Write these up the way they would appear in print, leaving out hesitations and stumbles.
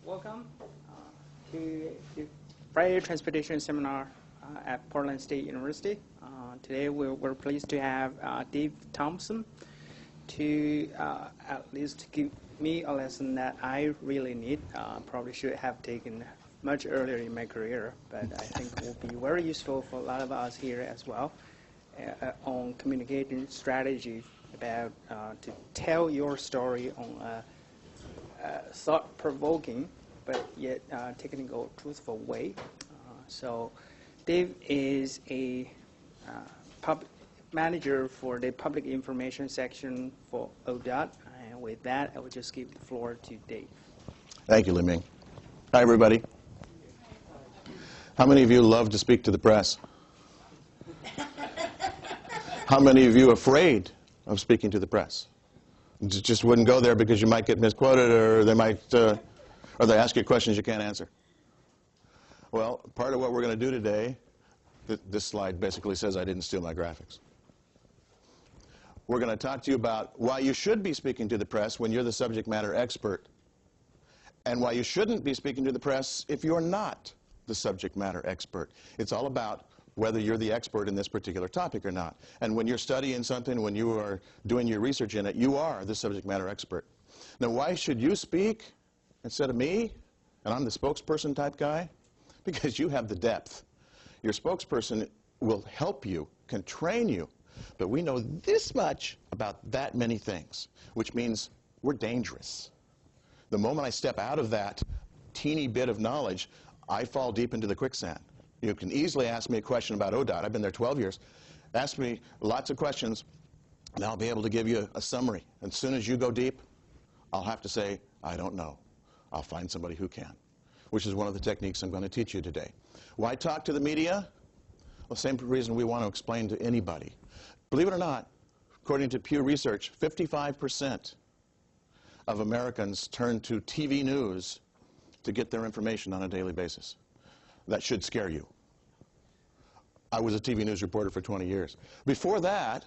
Welcome to the Friday Transportation Seminar at Portland State University. Today we're pleased to have Dave Thompson to at least give me a lesson that I really need. Probably should have taken much earlier in my career, but I think will be very useful for a lot of us here as well on communicating strategy about to tell your story on thought-provoking, but yet technical, truthful way. So Dave is a manager for the public information section for ODOT. And with that, I will just give the floor to Dave. Thank you, Li-Ming. Hi, everybody. How many of you love to speak to the press? How many of you are afraid of speaking to the press? Just wouldn't go there because you might get misquoted, or they might, or they ask you questions you can't answer. Well, part of what we're going to do today, this slide basically says I didn't steal my graphics. We're going to talk to you about why you should be speaking to the press when you're the subject matter expert, and why you shouldn't be speaking to the press if you're not the subject matter expert. It's all about whether you're the expert in this particular topic or not. And when you're studying something, when you are doing your research in it, you are the subject matter expert. Now, why should you speak instead of me? And I'm the spokesperson type guy? Because you have the depth. Your spokesperson will help you, can train you, but we know this much about that many things, which means we're dangerous. The moment I step out of that teeny bit of knowledge, I fall deep into the quicksand. You can easily ask me a question about ODOT. I've been there 12 years. Ask me lots of questions, and I'll be able to give you a summary. And as soon as you go deep, I'll have to say, I don't know. I'll find somebody who can, which is one of the techniques I'm going to teach you today. Why talk to the media? Well, same reason we want to explain to anybody. Believe it or not, according to Pew Research, 55% of Americans turn to TV news to get their information on a daily basis. That should scare you. I was a TV news reporter for 20 years. Before that,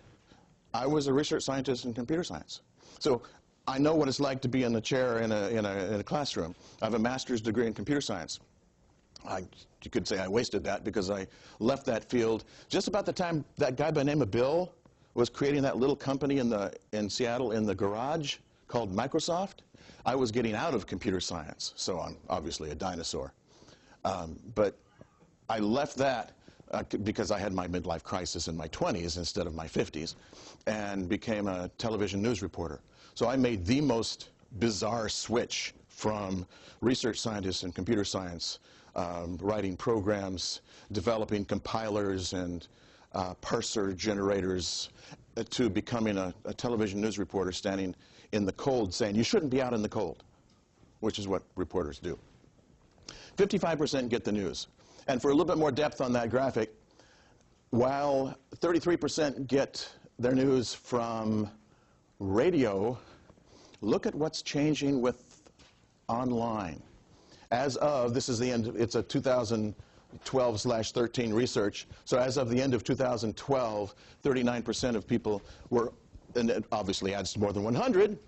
I was a research scientist in computer science. So I know what it's like to be in a chair in a classroom. I have a master's degree in computer science. You could say I wasted that because I left that field just about the time that guy by the name of Bill was creating that little company in Seattle in the garage called Microsoft. I was getting out of computer science, so I'm obviously a dinosaur. But I left that because I had my midlife crisis in my 20s instead of my 50s, and became a television news reporter. So I made the most bizarre switch from research scientist in computer science, writing programs, developing compilers and parser generators, to becoming a television news reporter standing in the cold saying, you shouldn't be out in the cold, which is what reporters do. 55% get the news. And for a little bit more depth on that graphic, while 33% get their news from radio, look at what's changing with online. As of, this is the end, it's a 2012/13 research, so as of the end of 2012, 39% of people were, and it obviously adds to more than 100,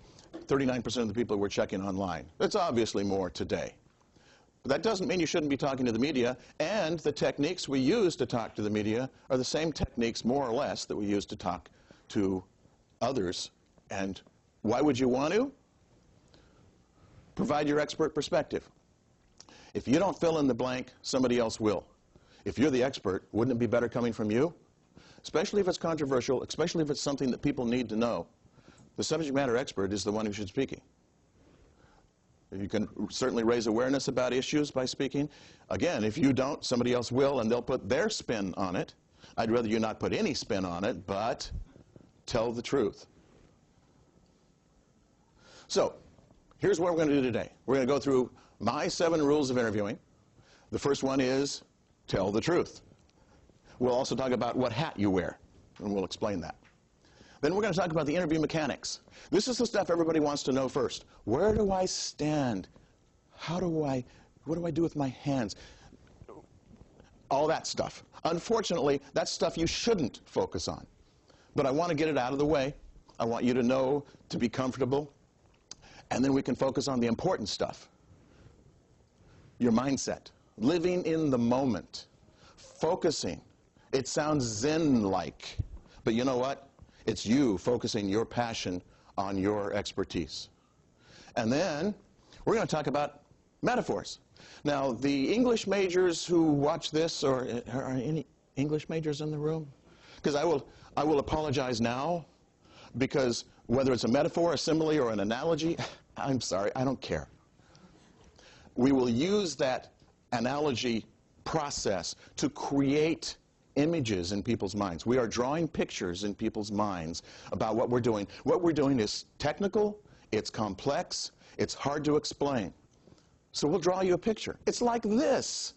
39% of the people were checking online. That's obviously more today. But that doesn't mean you shouldn't be talking to the media, and the techniques we use to talk to the media are the same techniques, more or less, that we use to talk to others. And why would you want to? Provide your expert perspective. If you don't fill in the blank, somebody else will. If you're the expert, wouldn't it be better coming from you? Especially if it's controversial, especially if it's something that people need to know. The subject matter expert is the one who should be speaking. You can certainly raise awareness about issues by speaking. Again, if you don't, somebody else will, and they'll put their spin on it. I'd rather you not put any spin on it, but tell the truth. So, here's what we're going to do today. We're going to go through my 7 rules of interviewing. The first one is tell the truth. We'll also talk about what hat you wear, and we'll explain that. Then we're going to talk about the interview mechanics. This is the stuff everybody wants to know first. Where do I stand? What do I do with my hands? All that stuff. Unfortunately, that's stuff you shouldn't focus on. But I want to get it out of the way. I want you to know, to be comfortable. And then we can focus on the important stuff. your mindset, living in the moment, focusing. It sounds Zen-like, but you know what? It's you focusing your passion on your expertise. And then we're going to talk about metaphors. Now, the English majors who watch this, or are any English majors in the room? Because I will apologize now, because whether it's a metaphor, a simile, or an analogy, I'm sorry, I don't care. We will use that analogy process to create images in people's minds. We are drawing pictures in people's minds about what we're doing. What we're doing is technical, it's complex, it's hard to explain. So we'll draw you a picture. It's like this,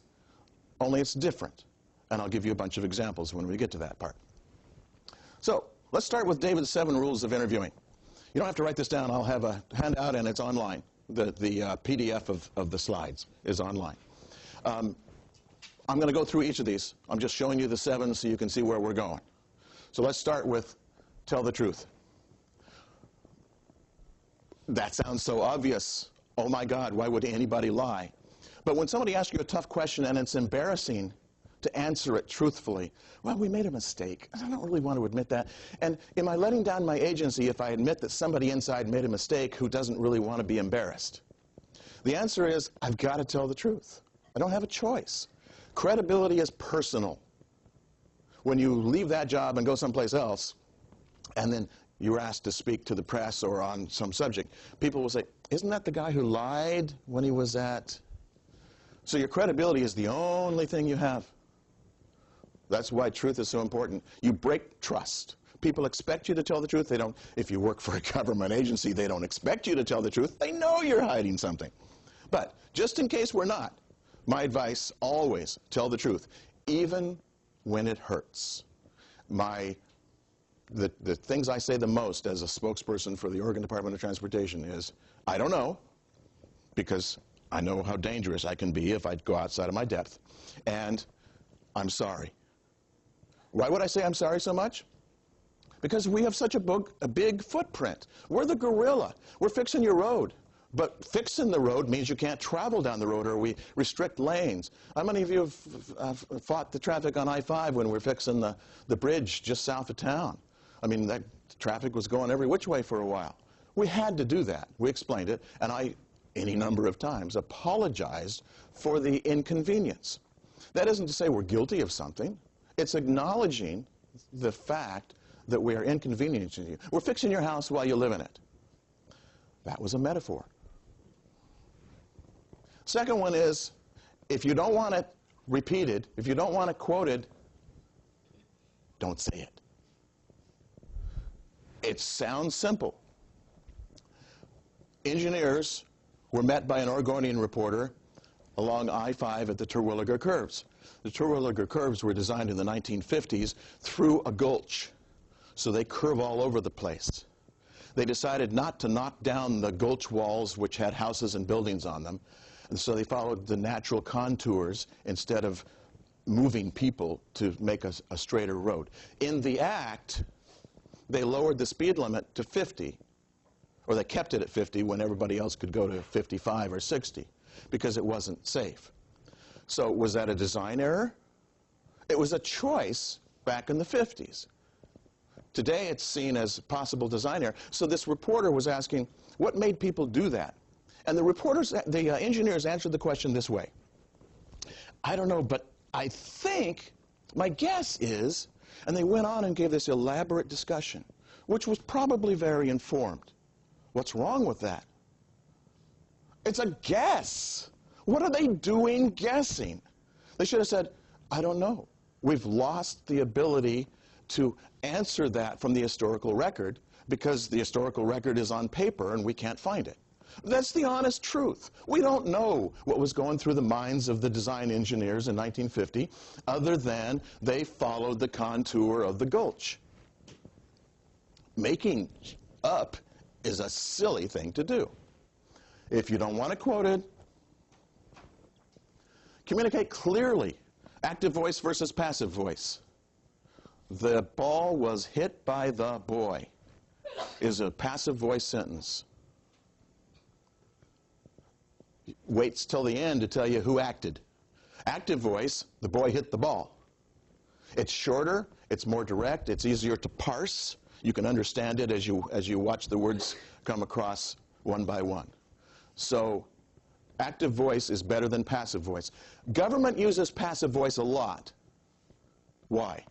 only it's different. And I'll give you a bunch of examples when we get to that part. So let's start with David's 7 rules of interviewing. You don't have to write this down. I'll have a handout, and it's online. The PDF of the slides is online. I'm going to go through each of these. I'm just showing you the 7 so you can see where we're going. So let's start with tell the truth. That sounds so obvious. Oh my God, why would anybody lie? But when somebody asks you a tough question and it's embarrassing to answer it truthfully, well, we made a mistake. I don't really want to admit that. And am I letting down my agency if I admit that somebody inside made a mistake who doesn't really want to be embarrassed? The answer is, I've got to tell the truth. I don't have a choice. Credibility is personal. When you leave that job and go someplace else, and then you're asked to speak to the press or on some subject, people will say, isn't that the guy who lied when he was at... So your credibility is the only thing you have. That's why truth is so important. You break trust. People expect you to tell the truth. They don't. If you work for a government agency, they don't expect you to tell the truth. They know you're hiding something. But just in case we're not, my advice, always tell the truth, even when it hurts. The things I say the most as a spokesperson for the Oregon Department of Transportation is, I don't know, because I know how dangerous I can be if I go outside of my depth, and I'm sorry. Why would I say I'm sorry so much? Because we have such a big footprint. We're the gorilla. We're fixing your road. But fixing the road means you can't travel down the road, or we restrict lanes. How many of you have fought the traffic on I-5 when we're fixing the bridge just south of town? I mean, that traffic was going every which way for a while. We had to do that. We explained it, and I, any number of times, apologized for the inconvenience. That isn't to say we're guilty of something. It's acknowledging the fact that we are inconveniencing you. We're fixing your house while you live in it. That was a metaphor. Second one is, if you don't want it repeated, if you don't want it quoted, don't say it. It sounds simple. Engineers were met by an Oregonian reporter along I-5 at the Terwilliger Curves. The Terwilliger Curves were designed in the 1950s through a gulch, so they curve all over the place. They decided not to knock down the gulch walls which had houses and buildings on them, and so they followed the natural contours instead of moving people to make a straighter road. In the act, they lowered the speed limit to 50, or they kept it at 50 when everybody else could go to 55 or 60, because it wasn't safe. So was that a design error? It was a choice back in the 50s. Today it's seen as possible design error. So this reporter was asking, what made people do that? And the engineers answered the question this way. I don't know, but I think, my guess is, and they went on and gave this elaborate discussion, which was probably very informed. What's wrong with that? It's a guess. What are they doing guessing? They should have said, I don't know. We've lost the ability to answer that from the historical record because the historical record is on paper and we can't find it. That's the honest truth. We don't know what was going through the minds of the design engineers in 1950 other than they followed the contour of the gulch. Making up is a silly thing to do. If you don't want it quoted, communicate clearly. Active voice versus passive voice. The ball was hit by the boy is a passive voice sentence. waits till the end to tell you who acted. Active voice, the boy hit the ball. It's shorter, it's more direct, it's easier to parse. You can understand it as you watch the words come across one by one. So active voice is better than passive voice. Government uses passive voice a lot. Why?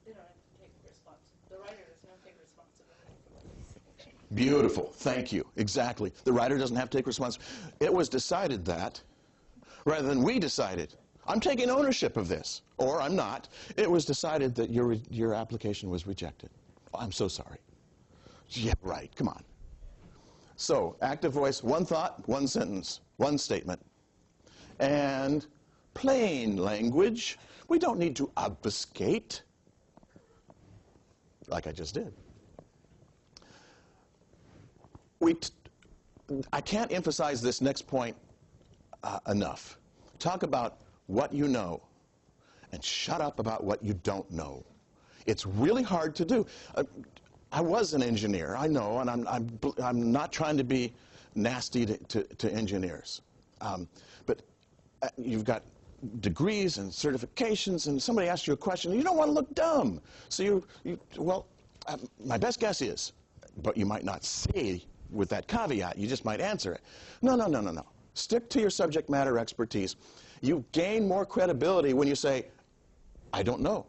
They don't have to take responsibility. The writer doesn't have to take responsibility for this. Beautiful. Thank you. Exactly. The writer doesn't have to take responsibility. It was decided that, rather than we decided, I'm taking ownership of this, or I'm not. It was decided that your application was rejected. I'm so sorry. Yeah, right. Come on. So, active voice, one thought, one sentence, one statement. And plain language, we don't need to obfuscate, like I just did. I can't emphasize this next point enough. Talk about what you know and shut up about what you don't know. It's really hard to do. I was an engineer, I know, and I'm not trying to be nasty to engineers. But you've got degrees and certifications, and somebody asks you a question, and you don't want to look dumb. So my best guess is, but you might not say with that caveat, you just might answer it. No. Stick to your subject matter expertise. You gain more credibility when you say, I don't know.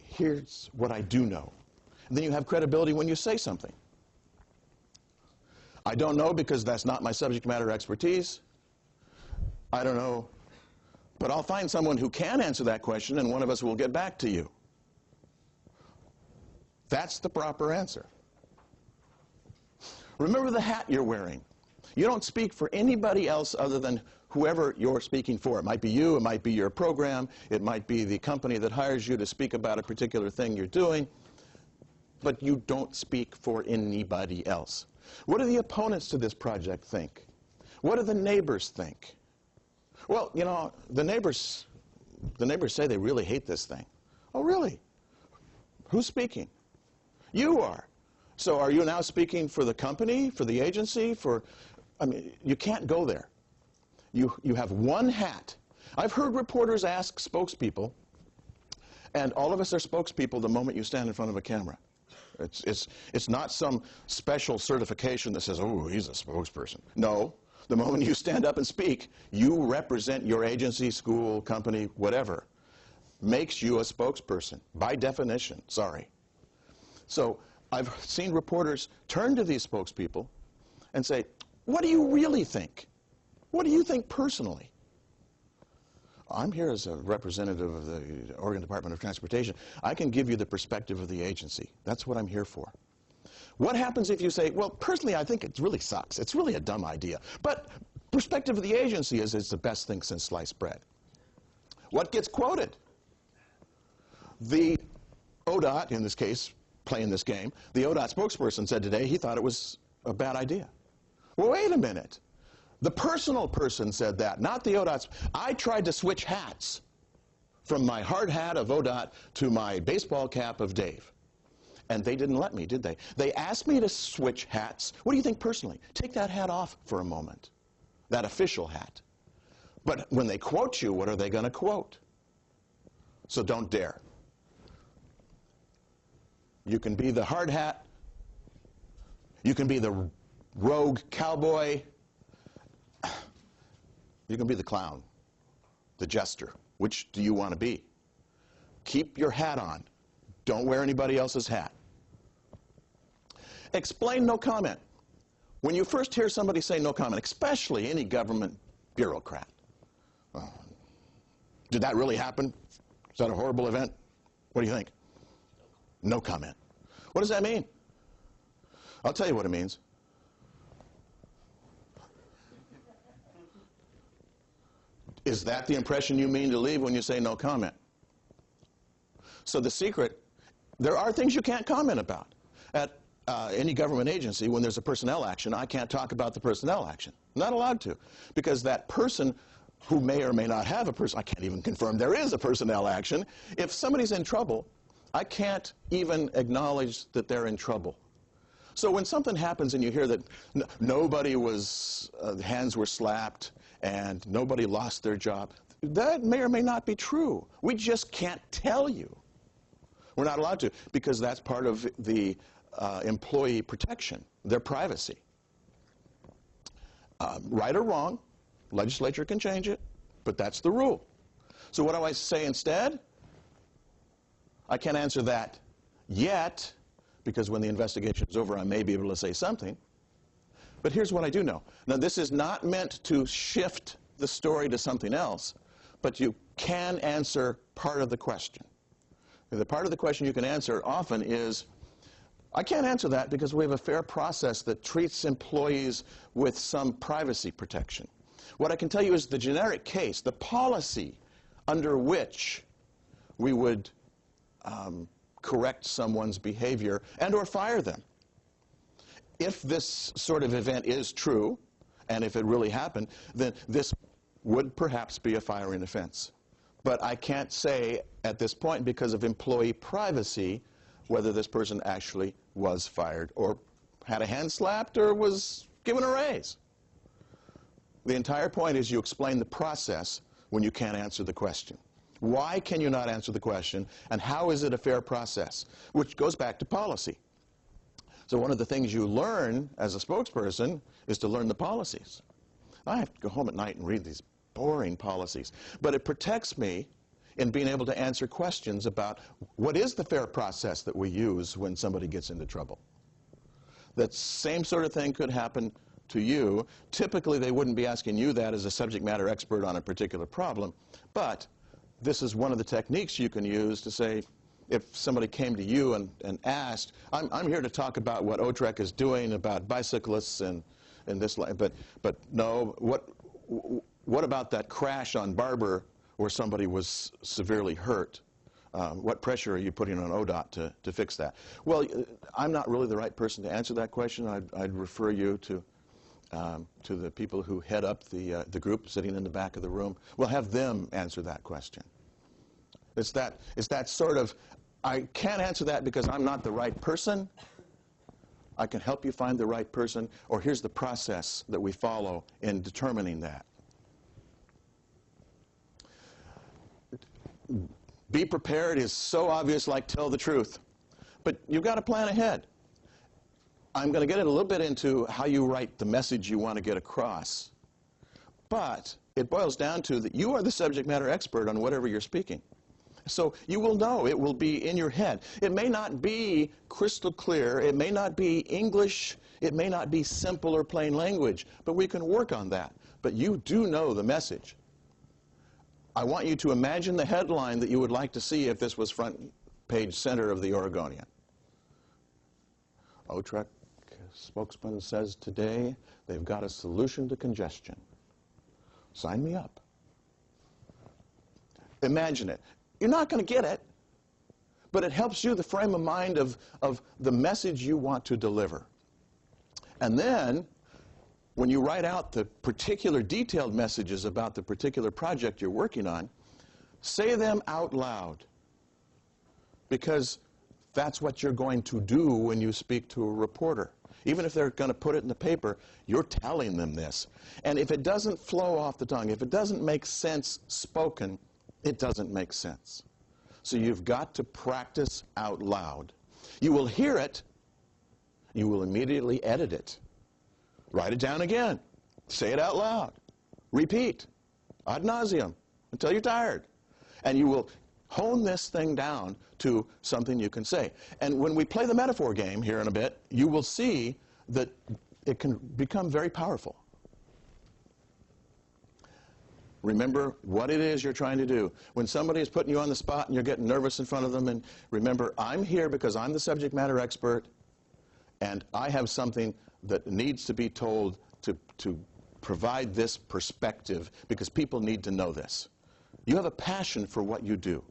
Here's what I do know. And then you have credibility when you say something. I don't know because that's not my subject matter expertise. I don't know, but I'll find someone who can answer that question, and one of us will get back to you. That's the proper answer. Remember the hat you're wearing. You don't speak for anybody else other than whoever you're speaking for. It might be you, it might be your program, it might be the company that hires you to speak about a particular thing you're doing, but you don't speak for anybody else. What do the opponents to this project think? What do the neighbors think? Well, you know, the neighbors say they really hate this thing. Oh, really? Who's speaking? You are. So are you now speaking for the company, for the agency, I mean, you can't go there. You have one hat. I've heard reporters ask spokespeople, and all of us are spokespeople the moment you stand in front of a camera. It's not some special certification that says, oh, he's a spokesperson. No. The moment you stand up and speak, you represent your agency, school, company, whatever. Makes you a spokesperson, by definition. Sorry. So I've seen reporters turn to these spokespeople and say, what do you really think? What do you think personally? I'm here as a representative of the Oregon Department of Transportation. I can give you the perspective of the agency. That's what I'm here for. What happens if you say, well, personally, I think it really sucks. It's really a dumb idea. But perspective of the agency is it's the best thing since sliced bread. What gets quoted? The ODOT, in this case, playing this game, the ODOT spokesperson said today he thought it was a bad idea. Well, wait a minute. The personal person said that, not the ODOT. I tried to switch hats from my hard hat of ODOT to my baseball cap of Dave. And they didn't let me, did they? They asked me to switch hats. What do you think personally? Take that hat off for a moment, that official hat. But when they quote you, what are they going to quote? So don't dare. You can be the hard hat. You can be the rogue cowboy. You can be the clown, the jester. Which do you want to be? Keep your hat on. Don't wear anybody else's hat. Explain no comment. When you first hear somebody say no comment, especially any government bureaucrat, did that really happen? Is that a horrible event? What do you think? No comment. What does that mean? I'll tell you what it means. Is that the impression you mean to leave when you say no comment? So the secret, there are things you can't comment about. At any government agency, when there's a personnel action, I can't talk about the personnel action. I'm not allowed to, because that person who may or may not have I can't even confirm there is a personnel action. If somebody's in trouble, I can't even acknowledge that they're in trouble. So when something happens and you hear that nobody was, hands were slapped and nobody lost their job, that may or may not be true. We just can't tell you. We're not allowed to, because that's part of the employee protection, their privacy. Right or wrong, legislature can change it, but that's the rule. So what do I say instead? I can't answer that yet, because when the investigation is over, I may be able to say something. But here's what I do know. Now, this is not meant to shift the story to something else, but you can answer part of the question. The part of the question you can answer often is, I can't answer that because we have a fair process that treats employees with some privacy protection. What I can tell you is the generic case, the policy under which we would correct someone's behavior and or fire them. If this sort of event is true, and if it really happened, then this would perhaps be a firing offense. But I can't say at this point, because of employee privacy, whether this person actually was fired or had a hand slapped or was given a raise. The entire point is you explain the process when you can't answer the question. Why can you not answer the question, and how is it a fair process? Which goes back to policy. So one of the things you learn as a spokesperson is to learn the policies. I have to go home at night and read these boring policies. But it protects me in being able to answer questions about what is the fair process that we use when somebody gets into trouble. That same sort of thing could happen to you. Typically, they wouldn't be asking you that as a subject matter expert on a particular problem, but this is one of the techniques you can use to say, if somebody came to you and asked, I'm here to talk about what OTREC is doing about bicyclists and this, but no, what about that crash on Barber where somebody was severely hurt? What pressure are you putting on ODOT to fix that? Well, I'm not really the right person to answer that question. I'd refer you to the people who head up the group sitting in the back of the room. We'll have them answer that question. It's that sort of, I can't answer that because I'm not the right person. I can help you find the right person, or here's the process that we follow in determining that. Be prepared is so obvious, like tell the truth. But you've got to plan ahead. I'm going to get a little bit into how you write the message you want to get across. But it boils down to that you are the subject matter expert on whatever you're speaking. So you will know. It will be in your head. It may not be crystal clear. It may not be English. It may not be simple or plain language. But we can work on that. But you do know the message. I want you to imagine the headline that you would like to see if this was front page center of the Oregonian. OTREC spokesman says today they've got a solution to congestion. Sign me up. Imagine it. You're not going to get it, but it helps you the frame of mind of the message you want to deliver. And then, when you write out the particular detailed messages about the particular project you're working on, say them out loud, because that's what you're going to do when you speak to a reporter. Even if they're going to put it in the paper, you're telling them this. And if it doesn't flow off the tongue, if it doesn't make sense spoken, it doesn't make sense. So you've got to practice out loud. You will hear it. You will immediately edit it. Write it down again. Say it out loud. Repeat. Ad nauseum. Until you're tired. And you will hone this thing down to something you can say. And when we play the metaphor game here in a bit, you will see that it can become very powerful. Remember what it is you're trying to do. When somebody is putting you on the spot and you're getting nervous in front of them, and remember, I'm here because I'm the subject matter expert, and I have something that needs to be told to provide this perspective, because people need to know this. You have a passion for what you do.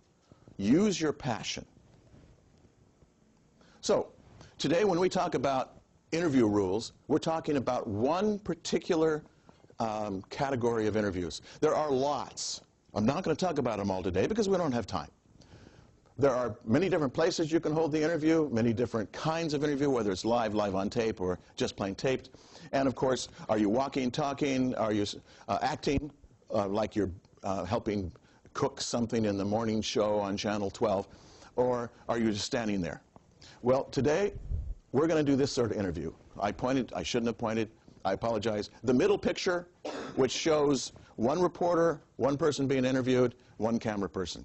Use your passion. So, today when we talk about interview rules, we're talking about one particular category of interviews. There are lots. I'm not going to talk about them all today because we don't have time. There are many different places you can hold the interview, many different kinds of interview, whether it's live on tape, or just plain taped. And of course, are you walking, talking? Are you acting like you're helping cook something in the morning show on Channel 12? Or are you just standing there? Well, today, we're going to do this sort of interview. I shouldn't have pointed. I apologize. The middle picture, which shows one reporter, one person being interviewed, one camera person.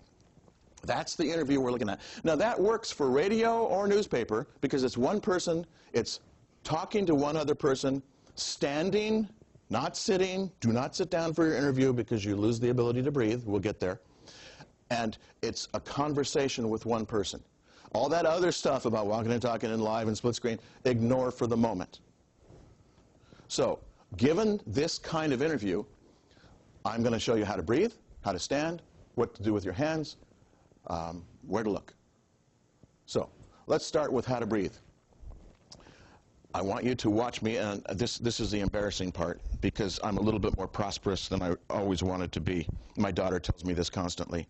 That's the interview we're looking at. Now, that works for radio or newspaper because it's one person, it's talking to one other person, standing, not sitting. Do not sit down for your interview because you lose the ability to breathe. We'll get there. And it's a conversation with one person. All that other stuff about walking and talking and live and split screen, ignore for the moment. So, given this kind of interview, I'm going to show you how to breathe, how to stand, what to do with your hands, where to look. So, let's start with how to breathe. I want you to watch me, and this is the embarrassing part, because I'm a little bit more prosperous than I always wanted to be. My daughter tells me this constantly.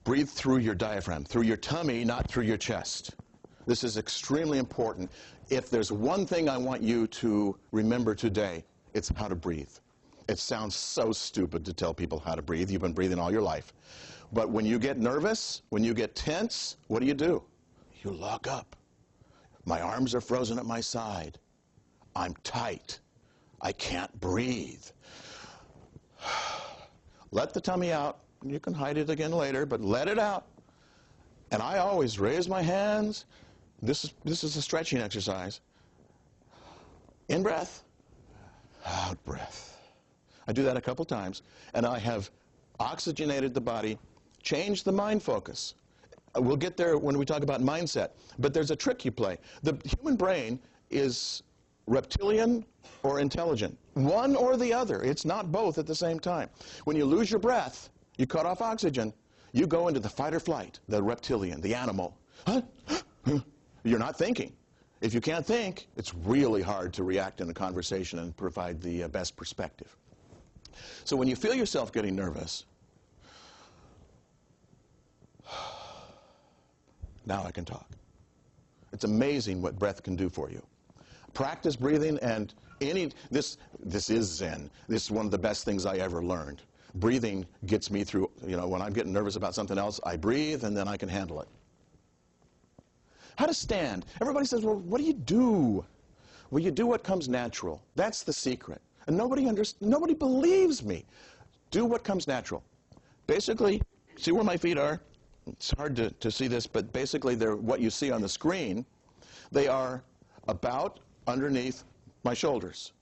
Breathe through your diaphragm, through your tummy, not through your chest. This is extremely important. If there's one thing I want you to remember today, it's how to breathe. It sounds so stupid to tell people how to breathe. You've been breathing all your life. But when you get nervous, when you get tense, what do? You lock up. My arms are frozen at my side. I'm tight. I can't breathe. Let the tummy out. You can hide it again later, but let it out. And I always raise my hands. This is a stretching exercise. In breath, out breath. I do that a couple times, and I have oxygenated the body, changed the mind focus. We'll get there when we talk about mindset, but there's a trick you play. The human brain is reptilian or intelligent. One or the other. It's not both at the same time. When you lose your breath, you cut off oxygen, you go into the fight or flight, the reptilian, the animal. You're not thinking. If you can't think, it's really hard to react in a conversation and provide the best perspective. So when you feel yourself getting nervous, now I can talk. It's amazing what breath can do for you. Practice breathing, and this is Zen. This is one of the best things I ever learned. Breathing gets me through, when I'm getting nervous about something else, I breathe and then I can handle it. How to stand. Everybody says, well, what do you do? Well, you do what comes natural. That's the secret. And nobody believes me. Do what comes natural. Basically, see where my feet are? It's hard to see this, but basically they're what you see on the screen. They are about underneath my shoulders.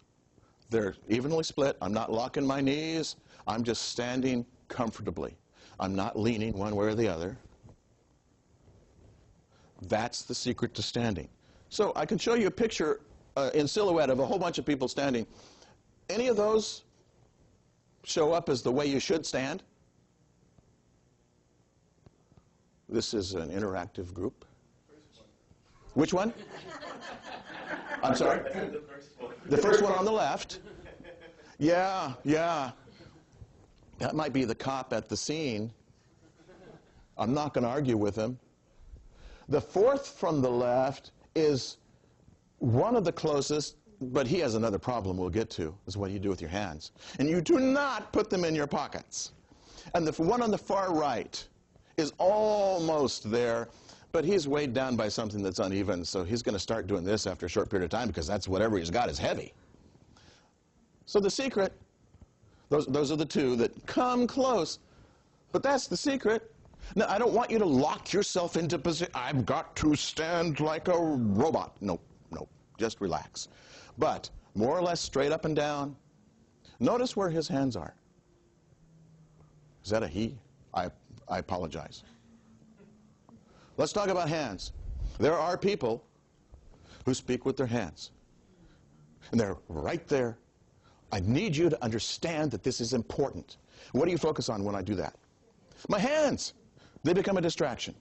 They're evenly split. I'm not locking my knees. I'm just standing comfortably. I'm not leaning one way or the other. That's the secret to standing. So I can show you a picture in silhouette of a whole bunch of people standing. Any of those show up as the way you should stand? This is an interactive group. Which one? I'm sorry? The first one. The first one on the left. Yeah. That might be the cop at the scene. I'm not going to argue with him. The fourth from the left is one of the closest, but he has another problem we'll get to, is what you do with your hands. And you do not put them in your pockets. And the one on the far right is almost there, but he's weighed down by something that's uneven, so he's going to start doing this after a short period of time because that's whatever he's got is heavy. So the secret, those are the two that come close, but that's the secret. Now, I don't want you to lock yourself into position. I've got to stand like a robot. No, just relax. But more or less straight up and down. Notice where his hands are. Is that a he? I apologize. Let's talk about hands. There are people who speak with their hands. And they're right there. I need you to understand that this is important. What do you focus on when I do that? My hands. They become a distraction.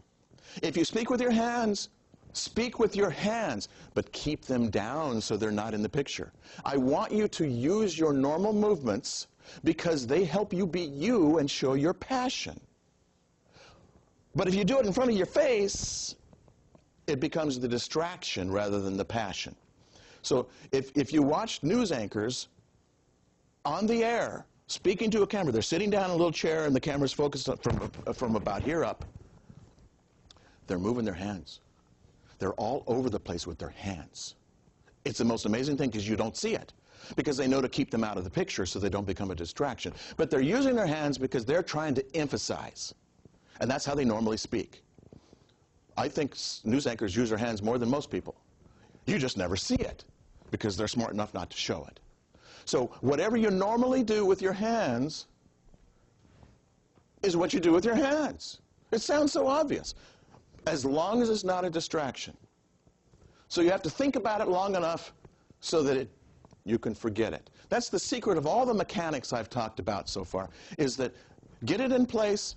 If you speak with your hands, speak with your hands, but keep them down so they're not in the picture. I want you to use your normal movements because they help you be you and show your passion. But if you do it in front of your face, it becomes the distraction rather than the passion. So if you watch news anchors on the air speaking to a camera, they're sitting down in a little chair and the camera's focused from about here up, they're moving their hands. They're all over the place with their hands. It's the most amazing thing because you don't see it, because they know to keep them out of the picture so they don't become a distraction. But they're using their hands because they're trying to emphasize, and that's how they normally speak. I think news anchors use their hands more than most people. You just never see it because they're smart enough not to show it. So whatever you normally do with your hands is what you do with your hands. It sounds so obvious, as long as it's not a distraction. So you have to think about it long enough so that you can forget it. That's the secret of all the mechanics I've talked about so far, is that get it in place,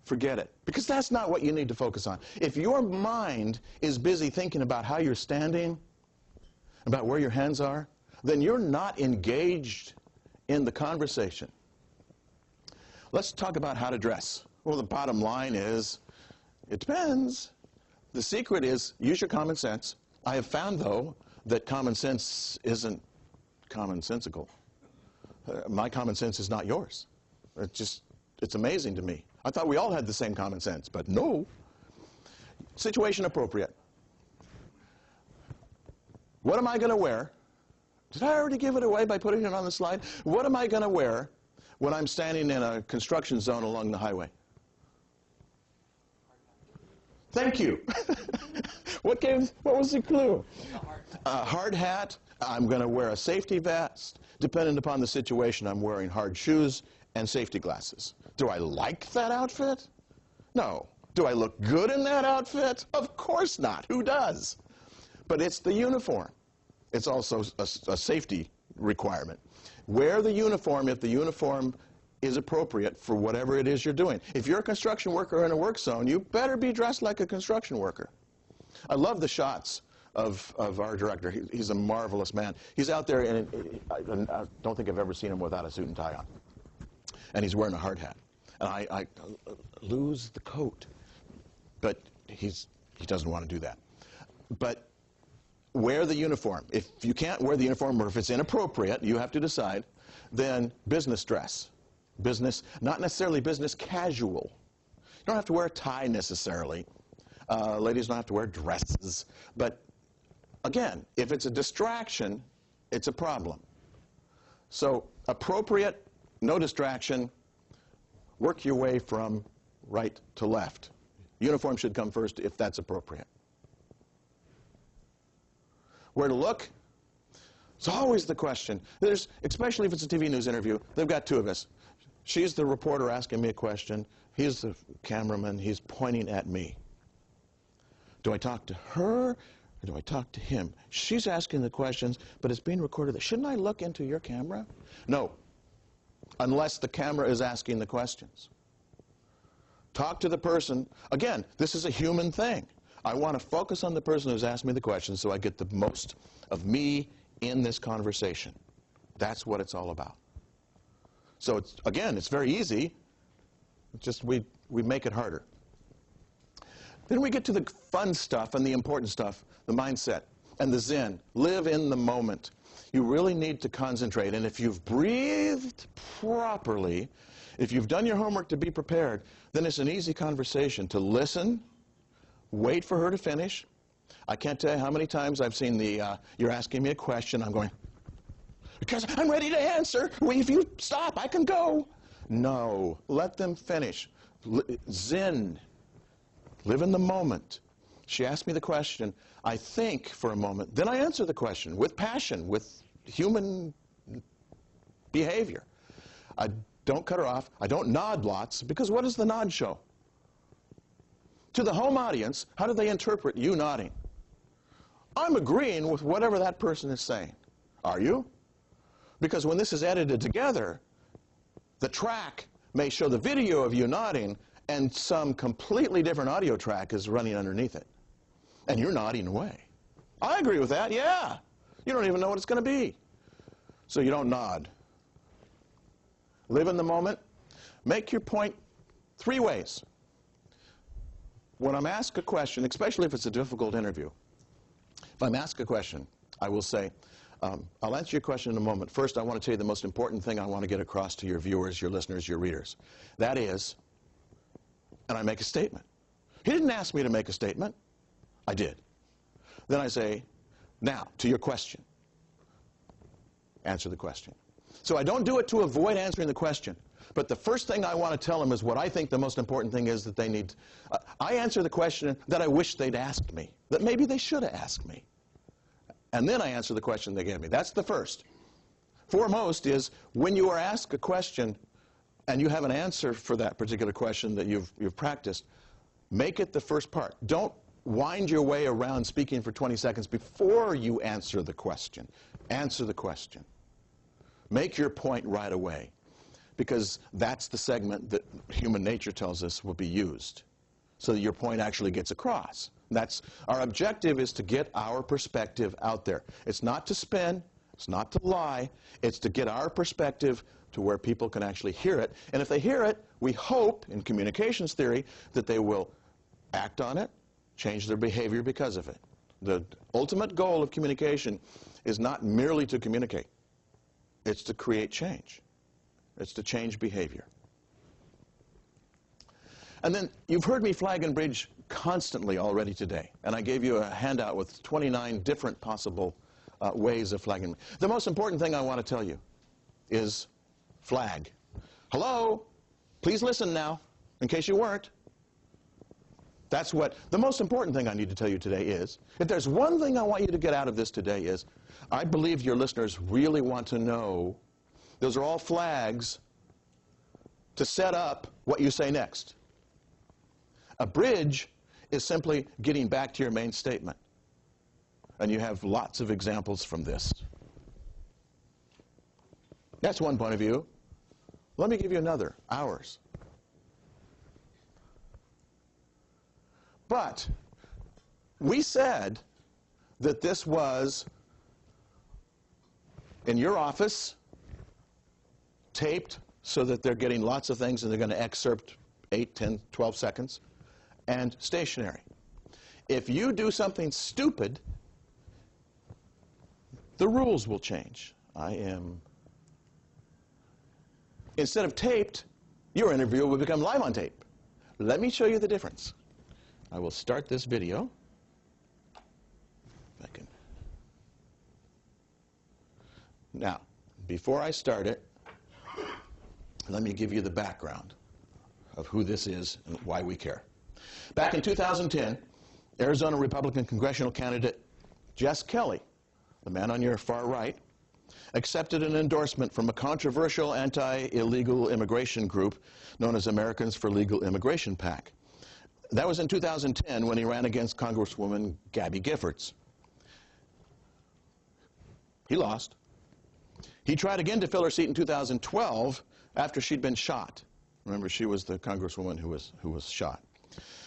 forget it. Because that's not what you need to focus on. If your mind is busy thinking about how you're standing, about where your hands are, then you're not engaged in the conversation. Let's talk about how to dress. Well, the bottom line is, it depends. The secret is, use your common sense. I have found, though, that common sense isn't commonsensical. My common sense is not yours. It's amazing to me. I thought we all had the same common sense, but no. Situation appropriate. What am I going to wear? Did I already give it away by putting it on the slide? What am I going to wear when I'm standing in a construction zone along the highway? Thank you. What was the clue? A hard hat. I'm going to wear a safety vest. Depending upon the situation, I'm wearing hard shoes and safety glasses. Do I like that outfit? No. Do I look good in that outfit? Of course not. Who does? But it's the uniform. It's also a safety requirement. Wear the uniform if the uniform is appropriate for whatever it is you're doing. If you're a construction worker in a work zone, you better be dressed like a construction worker. I love the shots of our director. He's a marvelous man. He's out there, and I don't think I've ever seen him without a suit and tie on. And he's wearing a hard hat. And I lose the coat. But he doesn't want to do that. But wear the uniform. If you can't wear the uniform, or if it's inappropriate, you have to decide, then business dress. Business, not necessarily business casual. You don't have to wear a tie necessarily. Ladies don't have to wear dresses. But again, if it's a distraction, it's a problem. So appropriate, no distraction, work your way from right to left. Uniform should come first if that's appropriate. Where to look? It's always the question. Especially if it's a TV news interview, they've got two of us. She's the reporter asking me a question. He's the cameraman. He's pointing at me. Do I talk to her or do I talk to him? She's asking the questions, but it's being recorded. Shouldn't I look into your camera? No, unless the camera is asking the questions. Talk to the person. Again, this is a human thing. I want to focus on the person who's asked me the questions so I get the most of me in this conversation. That's what it's all about. So, again, it's very easy. It's just we make it harder. Then we get to the fun stuff and the important stuff, the mindset and the Zen. Live in the moment. You really need to concentrate. And if you've breathed properly, if you've done your homework to be prepared, then it's an easy conversation to listen, wait for her to finish. I can't tell you how many times I've seen you're asking me a question, I'm going, because I'm ready to answer. Well, if you stop, I can go. No, let them finish. Zen. Live in the moment. She asked me the question. I think for a moment. Then I answer the question with passion, with human behavior. I don't cut her off. I don't nod lots, because what does the nod show? To the home audience, how do they interpret you nodding? I'm agreeing with whatever that person is saying. Are you? Because when this is edited together, the track may show the video of you nodding, and some completely different audio track is running underneath it. And you're nodding away. I agree with that, yeah. You don't even know what it's going to be. So you don't nod. Live in the moment. Make your point 3 ways. when I'm asked a question, especially if it's a difficult interview, if I'm asked a question, I will say, I'll answer your question in a moment. First, I want to tell you the most important thing I want to get across to your viewers, your listeners, your readers. That is, and I make a statement. He didn't ask me to make a statement. I did. Then I say, now, to your question. Answer the question. So I don't do it to avoid answering the question. But the first thing I want to tell them is what I think the most important thing is that they need. I answer the question that I wish they'd asked me, that maybe they should have asked me. And then I answer the question they gave me. That's the first. Foremost is when you are asked a question and you have an answer for that particular question that you've practiced, make it the first part. Don't wind your way around speaking for 20 seconds before you answer the question. Answer the question. Make your point right away, because that's the segment that human nature tells us will be used, so that your point actually gets across. That's our objective, is to get our perspective out there. It's not to spin, it's not to lie, it's to get our perspective to where people can actually hear it. And if they hear it, we hope, in communications theory, that they will act on it, change their behavior because of it. The ultimate goal of communication is not merely to communicate. It's to create change. It's to change behavior. And then you've heard me flag and bridge constantly already today. And I gave you a handout with 29 different possible ways of flagging. The most important thing I want to tell you is flag. Hello? Please listen now, in case you weren't. That's what the most important thing I need to tell you today is. If there's one thing I want you to get out of this today is, I believe your listeners really want to know, those are all flags to set up what you say next. A bridge is simply getting back to your main statement. And you have lots of examples from this. That's one point of view. Let me give you another, ours. But we said that this was in your office, taped so that they're getting lots of things and they're going to excerpt 8, 10, 12 seconds, and stationary. If you do something stupid, the rules will change. Instead of taped, your interview will become live on tape. Let me show you the difference. I will start this video. If I can. Now, before I start it, let me give you the background of who this is and why we care. Back in 2010, Arizona Republican congressional candidate Jess Kelly, the man on your far right, accepted an endorsement from a controversial anti-illegal immigration group known as Americans for Legal Immigration PAC. That was in 2010 when he ran against Congresswoman Gabby Giffords. He lost. He tried again to fill her seat in 2012 after she'd been shot. Remember, she was the Congresswoman who was shot.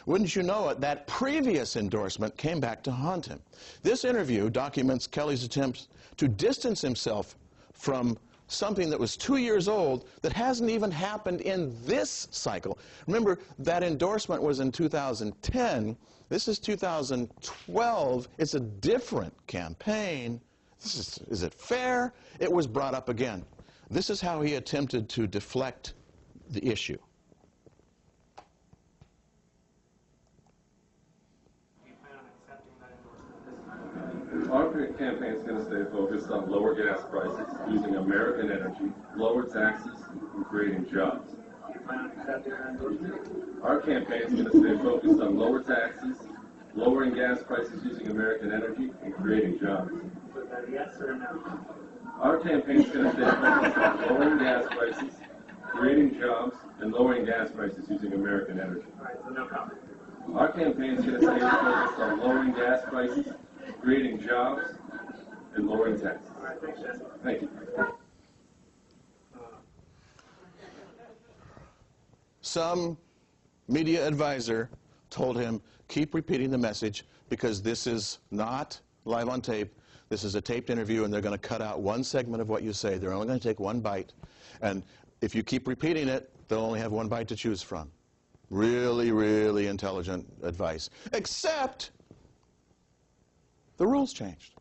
Wouldn't you know it, that previous endorsement came back to haunt him. This interview documents Kelly's attempts to distance himself from something that was 2 years old that hasn't even happened in this cycle. Remember, that endorsement was in 2010. This is 2012. It's a different campaign. Is it fair? It was brought up again. This is how he attempted to deflect the issue. Our campaign is going to stay focused on lower gas prices, using American energy, lower taxes, and creating jobs. Our campaign is going to stay focused on lower taxes, lowering gas prices using American energy, and creating jobs. Yes or no? Our campaign is going to stay focused on lowering gas prices, creating jobs, and lowering gas prices using American energy. All right, so no comment. Our campaign is going to stay focused on lowering gas prices, creating jobs, and lowering taxes. All right, thanks, Jesse. Thank you. Some media advisor told him, keep repeating the message because this is not live on tape. This is a taped interview, and they're going to cut out one segment of what you say. They're only going to take one bite. And if you keep repeating it, they'll only have one bite to choose from. Really, really intelligent advice. Except the rules changed.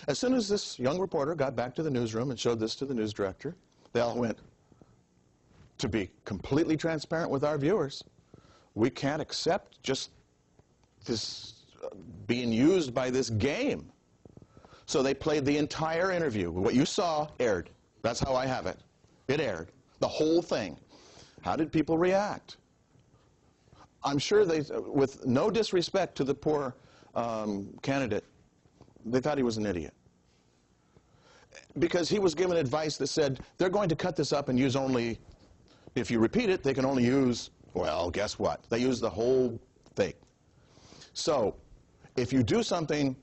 As soon as this young reporter got back to the newsroom and showed this to the news director, they all went, to be completely transparent with our viewers, we can't accept just this being used by this game. So they played the entire interview. What you saw aired. That's how I have it. It aired. The whole thing. How did people react? I'm sure they, with no disrespect to the poor candidate, they thought he was an idiot. Because he was given advice that said, they're going to cut this up and use only, if you repeat it, they can only use, well, guess what? They use the whole thing. So, if you do something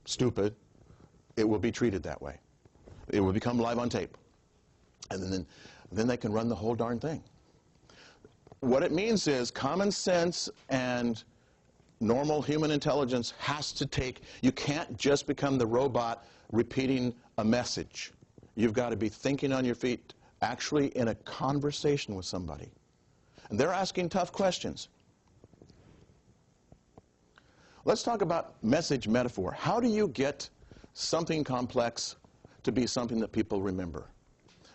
stupid, it will be treated that way. It will become live on tape. And then they can run the whole darn thing. What it means is common sense and normal human intelligence has to take, you can't just become the robot repeating a message. You've got to be thinking on your feet, actually in a conversation with somebody. And they're asking tough questions. Let's talk about message metaphor. How do you get something complex to be something that people remember?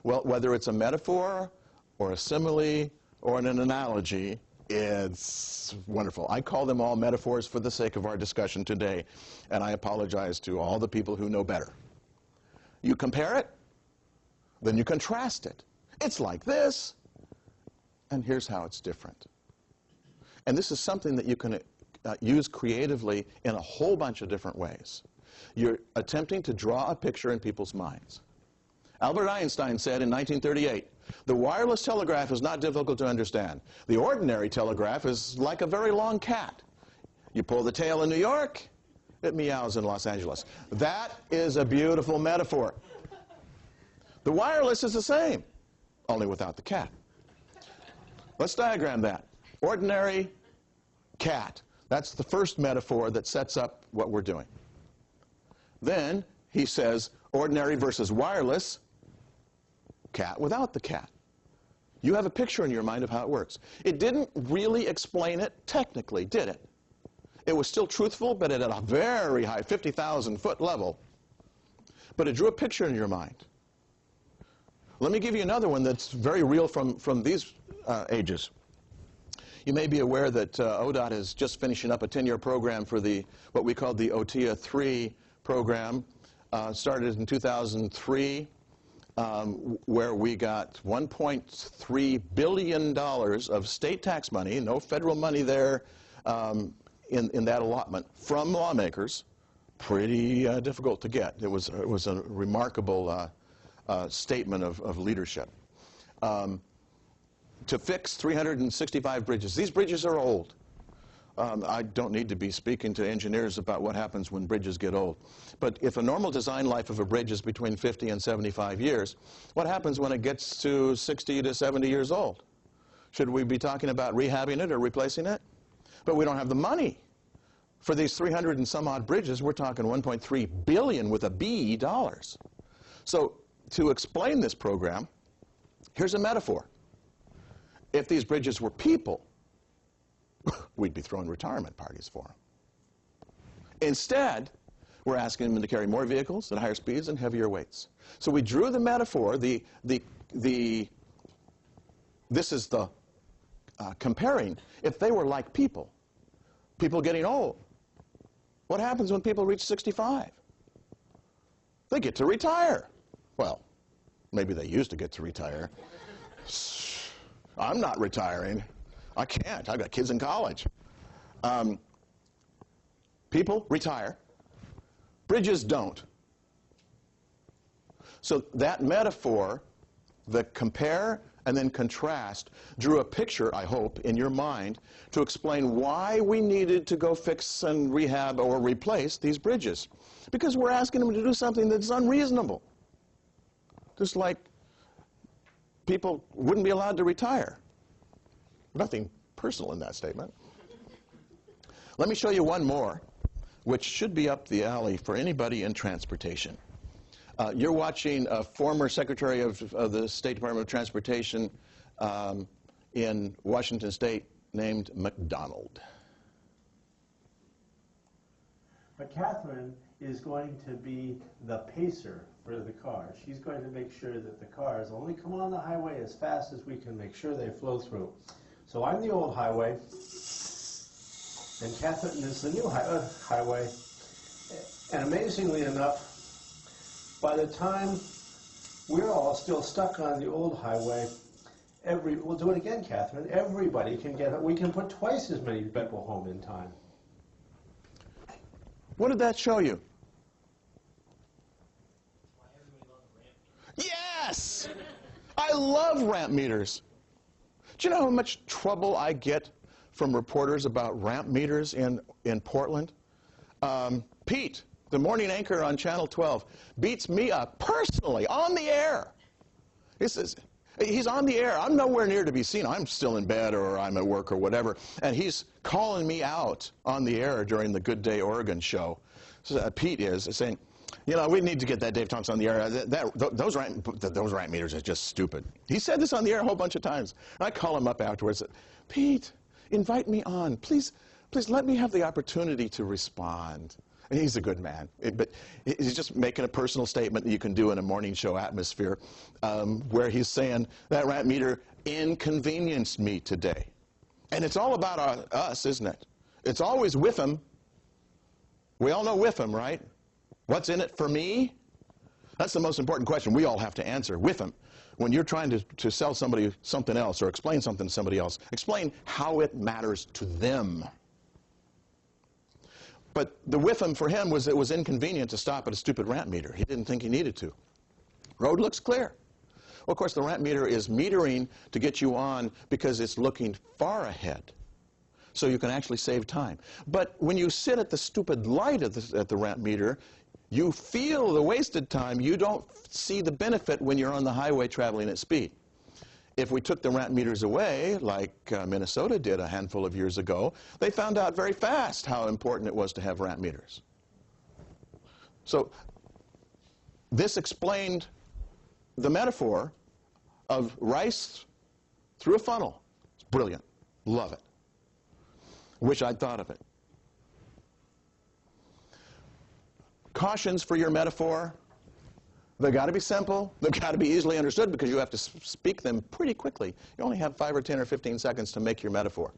Well, whether it's a metaphor or a simile or an analogy, it's wonderful. I call them all metaphors for the sake of our discussion today, and I apologize to all the people who know better. You compare it, then you contrast it. It's like this, and here's how it's different. And this is something that you can use creatively in a whole bunch of different ways. You're attempting to draw a picture in people's minds. Albert Einstein said in 1938, the wireless telegraph is not difficult to understand. The ordinary telegraph is like a very long cat. You pull the tail in New York, it meows in Los Angeles. That is a beautiful metaphor. The wireless is the same, only without the cat. Let's diagram that. Ordinary cat. That's the first metaphor that sets up what we're doing. Then he says ordinary versus wireless, cat without the cat. You have a picture in your mind of how it works. It didn't really explain it technically, did it? It was still truthful, but at a very high 50,000-foot level. But it drew a picture in your mind. Let me give you another one that's very real from these ages. You may be aware that ODOT is just finishing up a 10-year program for what we call the OTIA 3 program. Started in 2003, where we got $1.3 billion of state tax money, no federal money there in that allotment, from lawmakers. Pretty difficult to get. It was a remarkable statement of leadership. To fix 365 bridges. These bridges are old. I don't need to be speaking to engineers about what happens when bridges get old. But if a normal design life of a bridge is between 50 and 75 years, what happens when it gets to 60 to 70 years old? Should we be talking about rehabbing it or replacing it? But we don't have the money. For these 300 and some odd bridges, we're talking 1.3 billion with a B dollars. So to explain this program, here's a metaphor. If these bridges were people, we'd be throwing retirement parties for them. Instead, we're asking them to carry more vehicles at higher speeds and heavier weights. So we drew the metaphor, this is the comparing. If they were like people getting old, what happens when people reach 65? They get to retire. Well, maybe they used to get to retire. I'm not retiring. I can't. I've got kids in college. People retire. Bridges don't. So that metaphor, the compare and then contrast, drew a picture, I hope, in your mind to explain why we needed to go fix and rehab or replace these bridges. Because we're asking them to do something that's unreasonable. Just like people wouldn't be allowed to retire. Nothing personal in that statement. Let me show you one more, which should be up the alley for anybody in transportation. You're watching a former Secretary of the State Department of Transportation in Washington State named McDonald. But Catherine is going to be the pacer for the cars. She's going to make sure that the cars only come on the highway as fast as we can make sure they flow through. So I'm the old highway, and Catherine is the new highway. And amazingly enough, by the time we're all still stuck on the old highway, we'll do it again, Catherine. Everybody can get it. We can put twice as many people home in time. What did that show you? Yes! I love ramp meters. Do you know how much trouble I get from reporters about ramp meters in Portland? Pete, the morning anchor on Channel 12, beats me up personally on the air. He says, he's on the air. I'm nowhere near to be seen. I'm still in bed or I'm at work or whatever. And he's calling me out on the air during the Good Day Oregon show. So, Pete is saying, you know, we need to get that Dave Thompson on the air. Those ramp meters are just stupid. He said this on the air a whole bunch of times. And I call him up afterwards. Pete, invite me on. Please let me have the opportunity to respond. And he's a good man. But he's just making a personal statement that you can do in a morning show atmosphere where he's saying that ramp meter inconvenienced me today. And it's all about us, isn't it? It's always with him. We all know with him, right? What's in it for me? That's the most important question we all have to answer. With him. When you're trying to sell somebody something else or explain something to somebody else, explain how it matters to them. But the with him for him was it was inconvenient to stop at a stupid ramp meter. He didn't think he needed to. Road looks clear. Well, of course, the ramp meter is metering to get you on because it's looking far ahead. So you can actually save time. But when you sit at the stupid light at the ramp meter, you feel the wasted time. You don't see the benefit when you're on the highway traveling at speed. If we took the ramp meters away, like Minnesota did a handful of years ago, they found out very fast how important it was to have ramp meters. So this explained the metaphor of rice through a funnel. It's brilliant. Love it. Wish I'd thought of it. Cautions for your metaphor. They've got to be simple. They've got to be easily understood because you have to speak them pretty quickly. You only have 5 or 10 or 15 seconds to make your metaphor.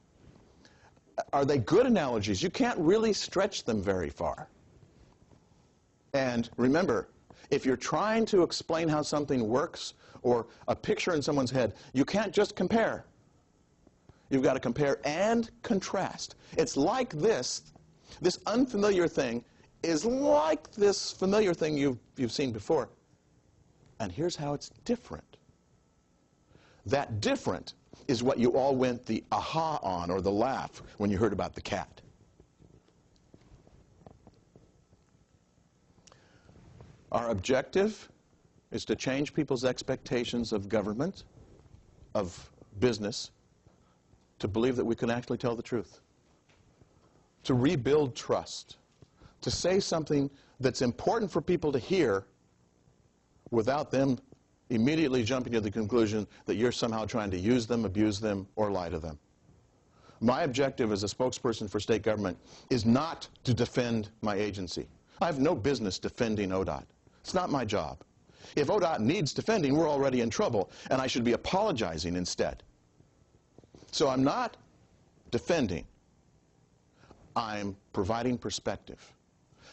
Are they good analogies? You can't really stretch them very far. And remember, if you're trying to explain how something works or a picture in someone's head, you can't just compare. You've got to compare and contrast. It's like this unfamiliar thing is like this familiar thing you've seen before. And here's how it's different. That different is what you all went the aha on or the laugh when you heard about the cat. Our objective is to change people's expectations of government, of business, to believe that we can actually tell the truth, to rebuild trust, to say something that's important for people to hear without them immediately jumping to the conclusion that you're somehow trying to use them, abuse them, or lie to them. My objective as a spokesperson for state government is not to defend my agency. I have no business defending ODOT. It's not my job. If ODOT needs defending, we're already in trouble, and I should be apologizing instead. So I'm not defending. I'm providing perspective.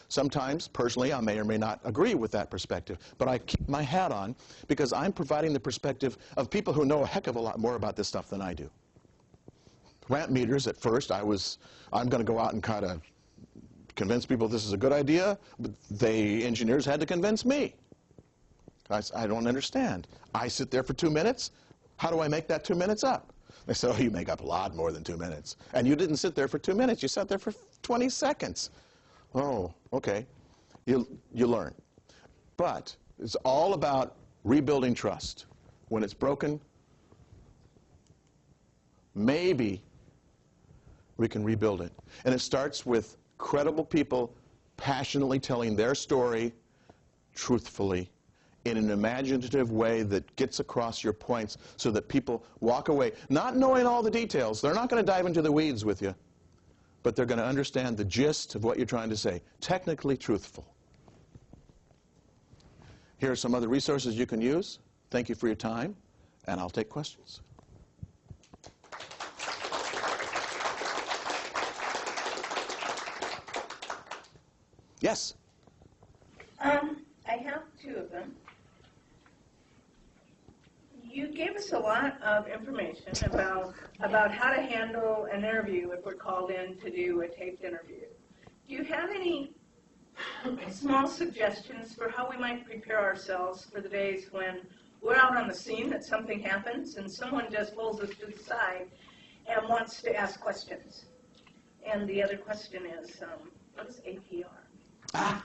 Sometimes, personally, I may or may not agree with that perspective, but I keep my hat on because I'm providing the perspective of people who know a heck of a lot more about this stuff than I do. Ramp meters, at first, I'm going to go out and kind of convince people this is a good idea, but the engineers had to convince me. I don't understand. I sit there for 2 minutes. How do I make that 2 minutes up? They said, oh, you make up a lot more than 2 minutes. And you didn't sit there for 2 minutes. You sat there for 20 seconds. Oh, okay. You learn. But it's all about rebuilding trust. When it's broken, maybe we can rebuild it. And it starts with credible people passionately telling their story truthfully in an imaginative way that gets across your points so that people walk away not knowing all the details. They're not going to dive into the weeds with you, but they're going to understand the gist of what you're trying to say. Technically truthful. Here are some other resources you can use. Thank you for your time, and I'll take questions. Yes? I have two of them. You gave us a lot of information about how to handle an interview if we're called in to do a taped interview. Do you have any small suggestions for how we might prepare ourselves for the days when we're out on the scene, that something happens, and someone just pulls us to the side and wants to ask questions? And the other question is, what is APR?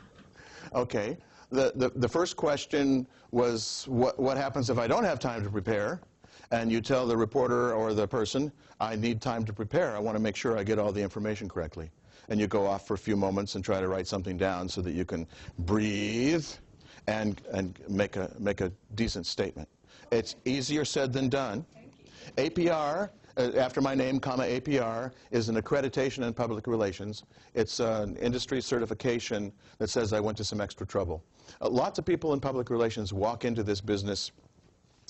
Okay. The first question was, what happens if I don't have time to prepare? And you tell the reporter or the person, I need time to prepare. I want to make sure I get all the information correctly. And you go off for a few moments and try to write something down so that you can breathe and make a decent statement. It's easier said than done. APR, after my name, comma, APR, is an accreditation in public relations. It's an industry certification that says I went to some extra trouble. Lots of people in public relations walk into this business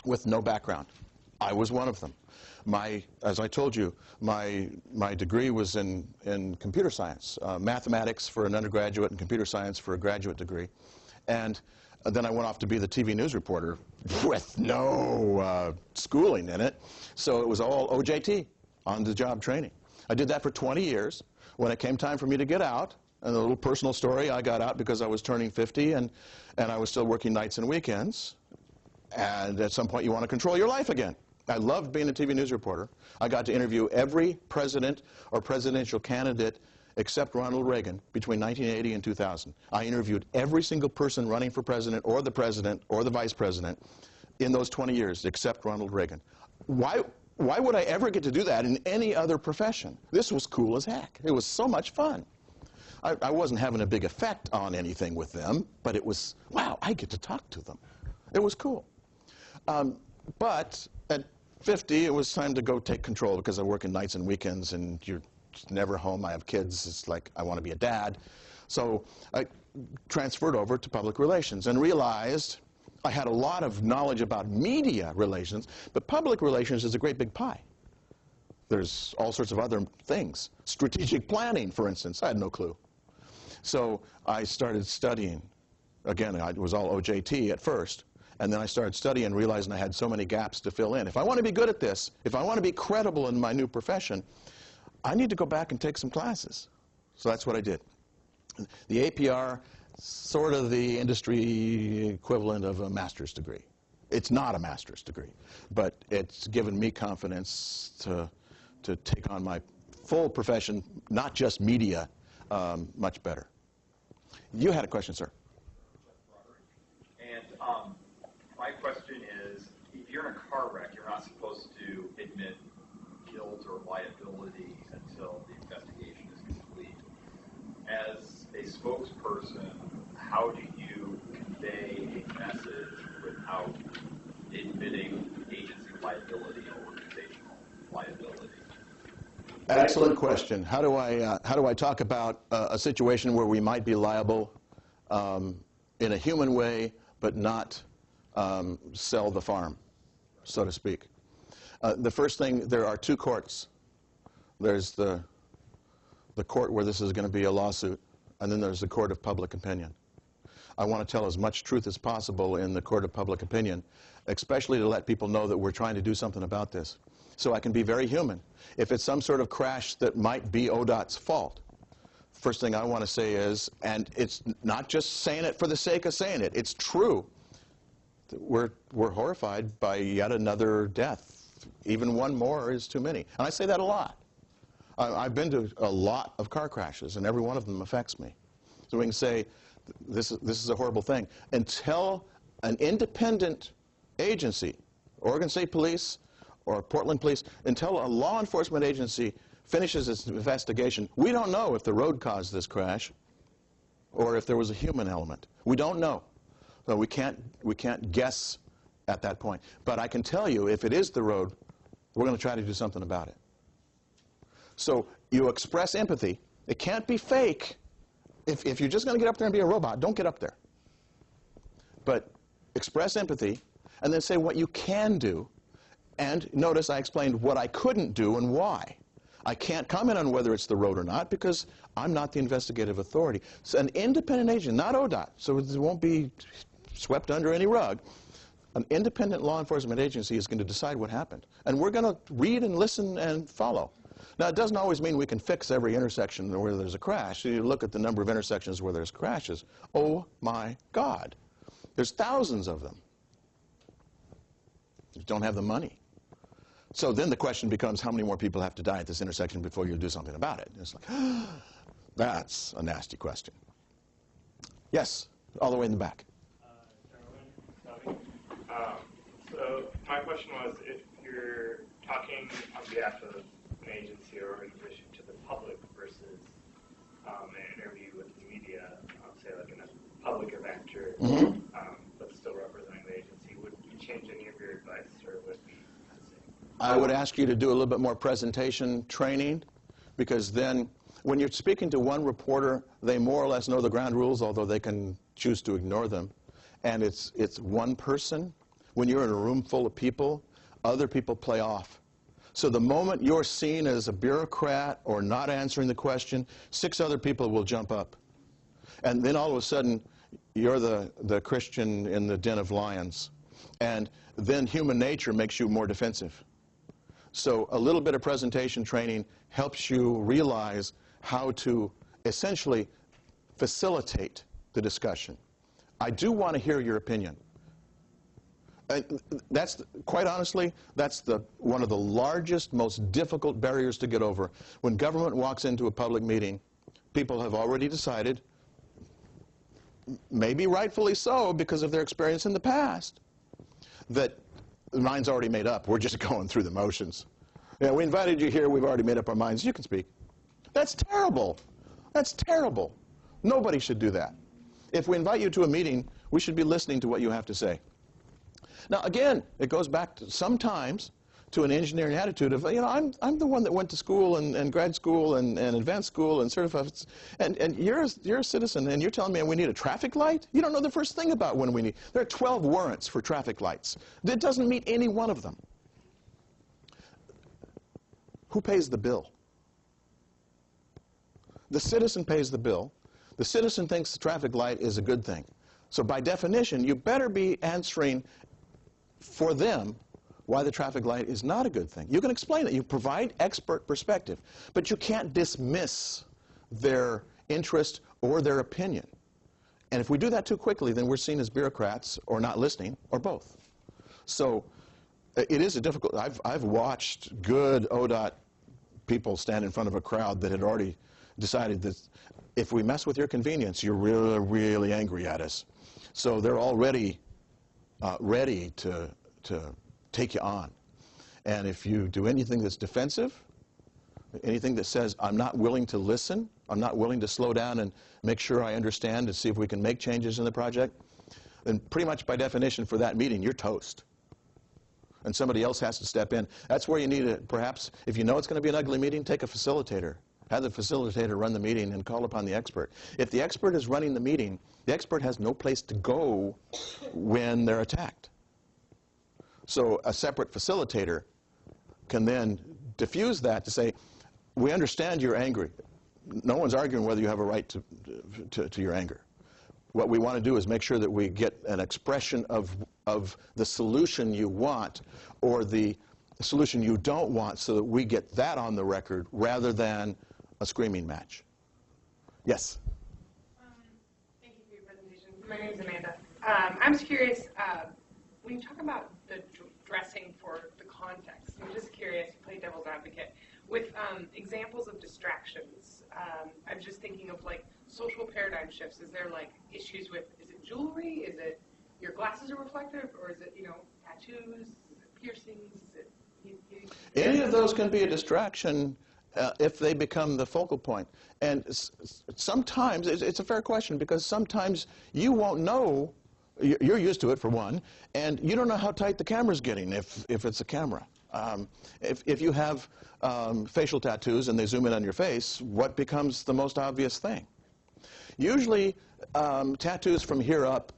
with no background. I was one of them. As I told you, my degree was in computer science, mathematics for an undergraduate and computer science for a graduate degree. And then I went off to be the TV news reporter with no schooling in it. So it was all OJT, on-the-job training. I did that for 20 years. When it came time for me to get out, and a little personal story, I got out because I was turning 50 and I was still working nights and weekends. And at some point you want to control your life again. I loved being a TV news reporter. I got to interview every president or presidential candidate except Ronald Reagan between 1980 and 2000. I interviewed every single person running for president or the vice president in those 20 years except Ronald Reagan. Why would I ever get to do that in any other profession? This was cool as heck. It was so much fun. I wasn't having a big effect on anything with them, but it was, wow, I get to talk to them. It was cool. But at 50, it was time to go take control because I work in nights and weekends and you're just never home. I have kids. It's like I want to be a dad. So I transferred over to public relations and realized I had a lot of knowledge about media relations, but public relations is a great big pie. There's all sorts of other things. Strategic planning, for instance, I had no clue. So I started studying. Again, it was all OJT at first. And then I started studying and realizing I had so many gaps to fill in. If I want to be good at this, if I want to be credible in my new profession, I need to go back and take some classes. So that's what I did. The APR, sort of the industry equivalent of a master's degree. It's not a master's degree, but it's given me confidence to take on my full profession, not just media, much better. You had a question, sir. And my question is, if you're in a car wreck, you're not supposed to admit guilt or liability until the investigation is complete. As a spokesperson, how do you convey a message without admitting agency liability or organizational liability? Excellent question. How do I talk about a situation where we might be liable in a human way, but not sell the farm, so to speak? The first thing, there are two courts. There's the court where this is going to be a lawsuit, and then there's the court of public opinion. I want to tell as much truth as possible in the court of public opinion, especially to let people know that we're trying to do something about this. So I can be very human. If it's some sort of crash that might be ODOT's fault, first thing I want to say is, and it's not just saying it for the sake of saying it, it's true, that we're horrified by yet another death. Even one more is too many. And I say that a lot. I've been to a lot of car crashes, and every one of them affects me. So we can say, this is a horrible thing. Until an independent agency, Oregon State Police or Portland Police, until a law enforcement agency finishes its investigation, we don't know if the road caused this crash or if there was a human element. We don't know. So we can't guess at that point. But I can tell you, if it is the road, we're going to try to do something about it. So you express empathy. It can't be fake. If you're just going to get up there and be a robot, don't get up there. But express empathy, and then say what you can do. And notice I explained what I couldn't do and why. I can't comment on whether it's the road or not because I'm not the investigative authority. So an independent agent, not ODOT, so it won't be swept under any rug. An independent law enforcement agency is going to decide what happened. And we're going to read and listen and follow. Now, it doesn't always mean we can fix every intersection where there's a crash. You look at the number of intersections where there's crashes. Oh, my God. There's thousands of them. You don't have the money. So then the question becomes, how many more people have to die at this intersection before you do something about it? And it's like, that's a nasty question. Yes, all the way in the back. So my question was, if you're talking on behalf of an agency or organization to the public versus an interview with the media, say like in a public event or but still representing the agency, would you change any of your advice, or would it be the same? I would ask you to do a little bit more presentation training, because then when you're speaking to one reporter, they more or less know the ground rules, although they can choose to ignore them. And it's one person. When you're in a room full of people, other people play off. So the moment you're seen as a bureaucrat or not answering the question, 6 other people will jump up. And then all of a sudden, you're the Christian in the den of lions. And then human nature makes you more defensive. So a little bit of presentation training helps you realize how to essentially facilitate the discussion. I do want to hear your opinion. Quite honestly, that's one of the largest, most difficult barriers to get over. When government walks into a public meeting, people have already decided, maybe rightfully so because of their experience in the past, that the mind's already made up. We're just going through the motions. Yeah, we invited you here. We've already made up our minds. You can speak. That's terrible. That's terrible. Nobody should do that. If we invite you to a meeting, we should be listening to what you have to say. Now, again, it goes back to sometimes to an engineering attitude of, you know, I'm the one that went to school and grad school and advanced school and certified, and you're a citizen, and you're telling me we need a traffic light? You don't know the first thing about when we need. There are 12 warrants for traffic lights. It doesn't meet any one of them. Who pays the bill? The citizen pays the bill. The citizen thinks the traffic light is a good thing. So by definition, you better be answering for them why the traffic light is not a good thing. You can explain it. You provide expert perspective. But you can't dismiss their interest or their opinion. And if we do that too quickly, then we're seen as bureaucrats or not listening or both. So it is a difficult. I've watched good ODOT people stand in front of a crowd that had already decided that if we mess with your convenience, you're really, really angry at us. So they're already ready to take you on. And if you do anything that's defensive, anything that says, I'm not willing to listen, I'm not willing to slow down and make sure I understand and see if we can make changes in the project, then pretty much by definition for that meeting, you're toast. And somebody else has to step in. That's where you need to, perhaps, if you know it's going to be an ugly meeting, take a facilitator. Have the facilitator run the meeting and call upon the expert. If the expert is running the meeting, the expert has no place to go when they're attacked. So a separate facilitator can then diffuse that to say, we understand you're angry. No one's arguing whether you have a right to your anger. What we want to do is make sure that we get an expression of the solution you want or the solution you don't want so that we get that on the record rather than a screaming match. Yes? Thank you for your presentation. My name is Amanda. I'm just curious, when you talk about the dressing for the context, I'm just curious, you play devil's advocate, with examples of distractions. I'm just thinking of like social paradigm shifts. Is there like issues with, is it jewelry? Is it your glasses are reflective? Or is it, you know, tattoos? Is it piercings? Is it... Any of those can be a distraction if they become the focal point. And sometimes, it's a fair question, because sometimes you won't know You're used to it, for one, and you don't know how tight the camera's getting if it's a camera. If you have facial tattoos and they zoom in on your face, what becomes the most obvious thing? Usually, tattoos from here up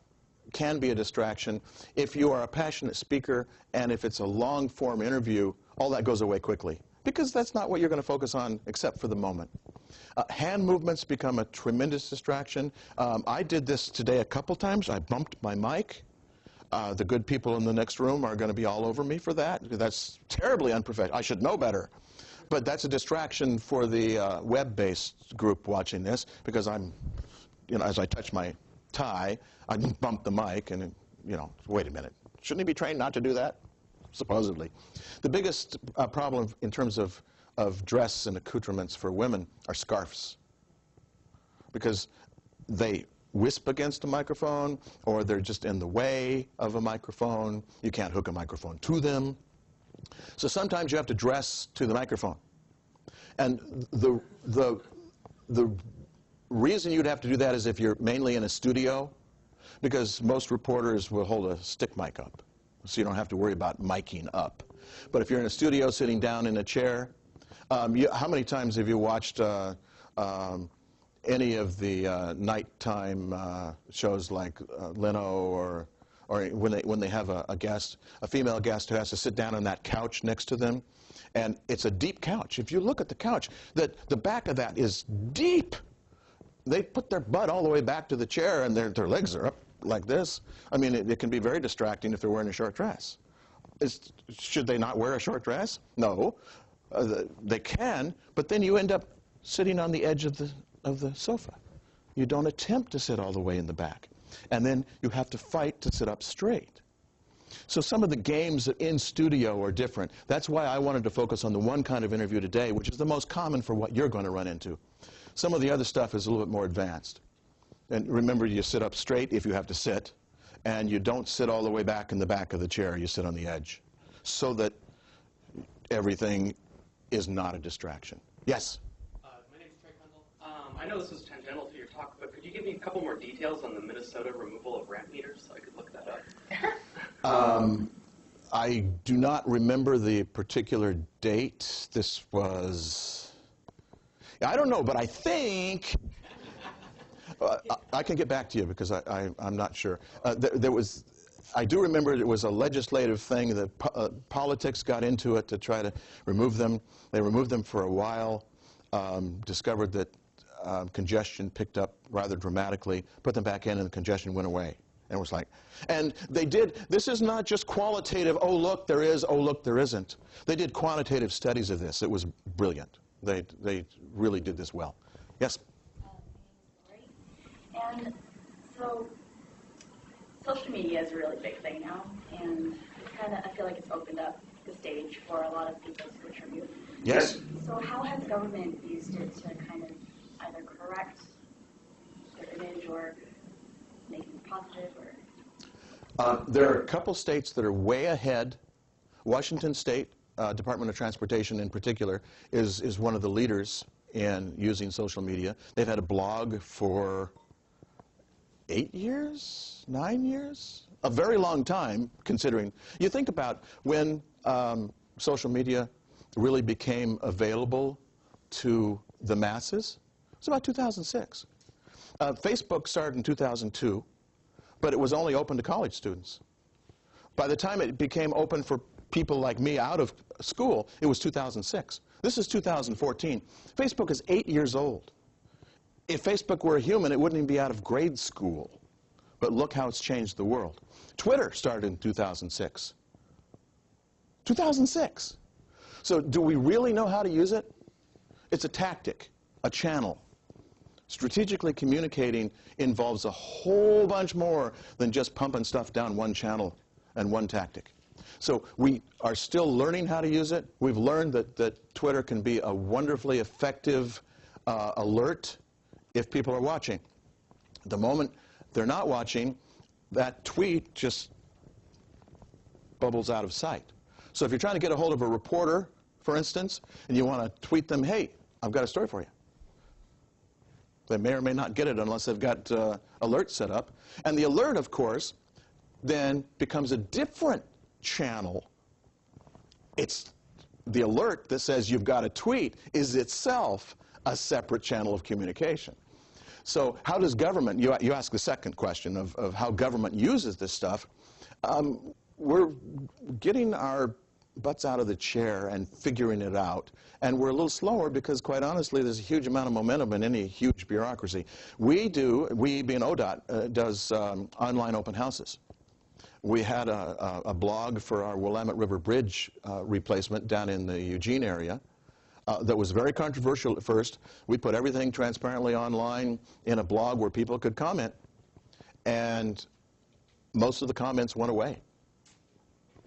can be a distraction. If you are a passionate speaker and if it's a long-form interview, all that goes away quickly, because that's not what you're going to focus on except for the moment. Hand movements become a tremendous distraction. I did this today a couple times. I bumped my mic. The good people in the next room are going to be all over me for that. That's terribly unprofessional. I should know better. But that's a distraction for the web-based group watching this, because I'm, as I touch my tie, I bump the mic and, wait a minute. Shouldn't he be trained not to do that? Supposedly. The biggest problem in terms of dress and accoutrements for women are scarves, because they wisp against a microphone, or they're just in the way of a microphone. You can't hook a microphone to them. So sometimes you have to dress to the microphone. And the reason you'd have to do that is if you're mainly in a studio, because most reporters will hold a stick mic up, so you don't have to worry about miking up. But if you're in a studio sitting down in a chair, how many times have you watched any of the nighttime shows like Leno, or when they have a guest, a female guest who has to sit down on that couch next to them, and it's a deep couch. If you look at the couch, the back of that is deep. They put their butt all the way back to the chair, and their legs are up like this. I mean, it can be very distracting if they're wearing a short dress. Should they not wear a short dress? No. They can, but then you end up sitting on the edge of the sofa. You don't attempt to sit all the way in the back. And then you have to fight to sit up straight. So some of the games in studio are different. That's why I wanted to focus on the one kind of interview today, which is the most common for what you're going to run into. Some of the other stuff is a little bit more advanced. And remember, you sit up straight if you have to sit, and you don't sit all the way back in the back of the chair. You sit on the edge, so that everything is not a distraction. Yes? My name is Trey Kendall. I know this was tangential to your talk, but could you give me a couple more details on the Minnesota removal of ramp meters so I could look that up? I do not remember the particular date. This was, I don't know, but I think, I can get back to you because I'm not sure. I do remember it was a legislative thing that politics got into it to try to remove them. They removed them for a while, discovered that congestion picked up rather dramatically, put them back in, and the congestion went away. And it was like, and they did, this is not just qualitative, oh look, there is, oh look, there isn't. They did quantitative studies of this. It was brilliant. They really did this well. Yes? Great. And so, social media is a really big thing now, and I feel like it's opened up the stage for a lot of people to contribute. Yes. So how has government used it to kind of either correct their image or make it positive? Or There are a couple states that are way ahead. Washington State Department of Transportation in particular is one of the leaders in using social media. They've had a blog for 8 years, 9 years, a very long time considering. You think about when social media really became available to the masses. It's about 2006. Facebook started in 2002, but it was only open to college students. By the time it became open for people like me out of school, it was 2006. This is 2014. Facebook is 8 years old. If Facebook were a human, it wouldn't even be out of grade school. But look how it's changed the world. Twitter started in 2006. 2006. So do we really know how to use it? It's a tactic, a channel. Strategically communicating involves a whole bunch more than just pumping stuff down one channel and one tactic. So we are still learning how to use it. We've learned that Twitter can be a wonderfully effective alert if people are watching. The moment they're not watching, that tweet just bubbles out of sight. So if you're trying to get a hold of a reporter, for instance, and you want to tweet them, hey, I've got a story for you. They may or may not get it unless they've got alert set up. And the alert, of course, then becomes a different channel. It's the alert that says you've got a tweet is itself a separate channel of communication. So how does government, you ask the second question of how government uses this stuff. We're getting our butts out of the chair and figuring it out. And we're a little slower because, quite honestly, there's a huge amount of momentum in any huge bureaucracy. We being ODOT, does online open houses. We had a blog for our Willamette River Bridge replacement down in the Eugene area that was very controversial at first. We put everything transparently online in a blog where people could comment, and most of the comments went away.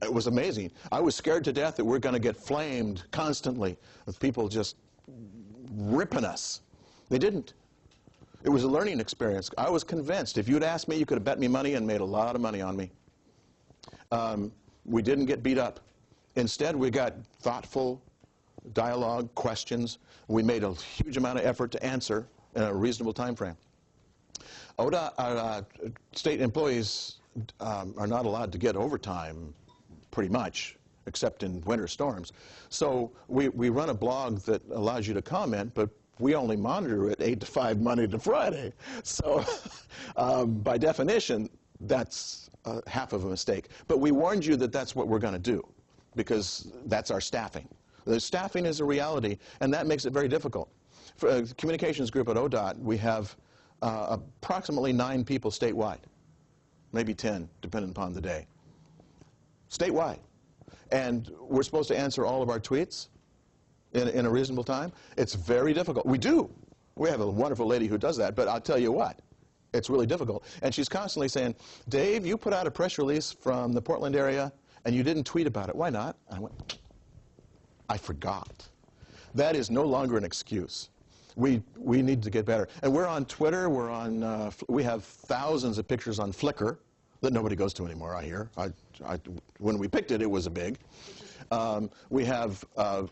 It was amazing. I was scared to death that we're going to get flamed constantly with people just ripping us. They didn't. It was a learning experience. I was convinced. If you'd asked me, you could have bet me money and made a lot of money on me. We didn't get beat up. Instead, we got thoughtful dialogue, questions. We made a huge amount of effort to answer in a reasonable time frame. ODOT, state employees are not allowed to get overtime, pretty much, except in winter storms. So we run a blog that allows you to comment, but we only monitor it 8 to 5 Monday to Friday. So by definition, that's half of a mistake. But we warned you that that's what we're going to do, because that's our staffing. The staffing is a reality, and that makes it very difficult. For a communications group at ODOT, we have approximately 9 people statewide, maybe 10, depending upon the day. Statewide. And we're supposed to answer all of our tweets in a reasonable time. It's very difficult. We do. We have a wonderful lady who does that, but I'll tell you what, it's really difficult. And she's constantly saying, Dave, you put out a press release from the Portland area, and you didn't tweet about it. Why not? And I went, I forgot. That is no longer an excuse. We need to get better. And we're on Twitter. We're on. We have thousands of pictures on Flickr that nobody goes to anymore, I hear. When we picked it, it was a big. We have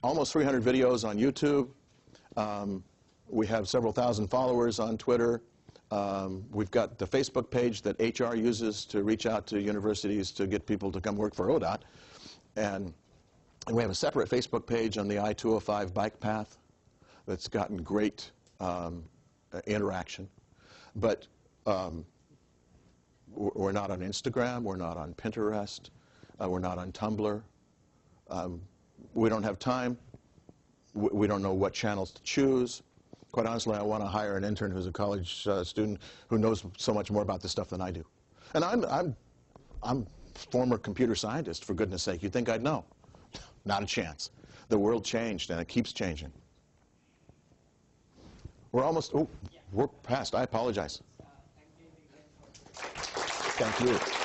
almost 300 videos on YouTube. We have several thousand followers on Twitter. We've got the Facebook page that HR uses to reach out to universities to get people to come work for ODOT. And we have a separate Facebook page on the I-205 bike path that's gotten great interaction. But we're not on Instagram, we're not on Pinterest, we're not on Tumblr. We don't have time. We don't know what channels to choose. Quite honestly, I want to hire an intern who's a college student who knows so much more about this stuff than I do. And I'm a former computer scientist, for goodness sake. You'd think I'd know. Not a chance. The world changed, and it keeps changing. We're almost, we're past. I apologize. Thank you.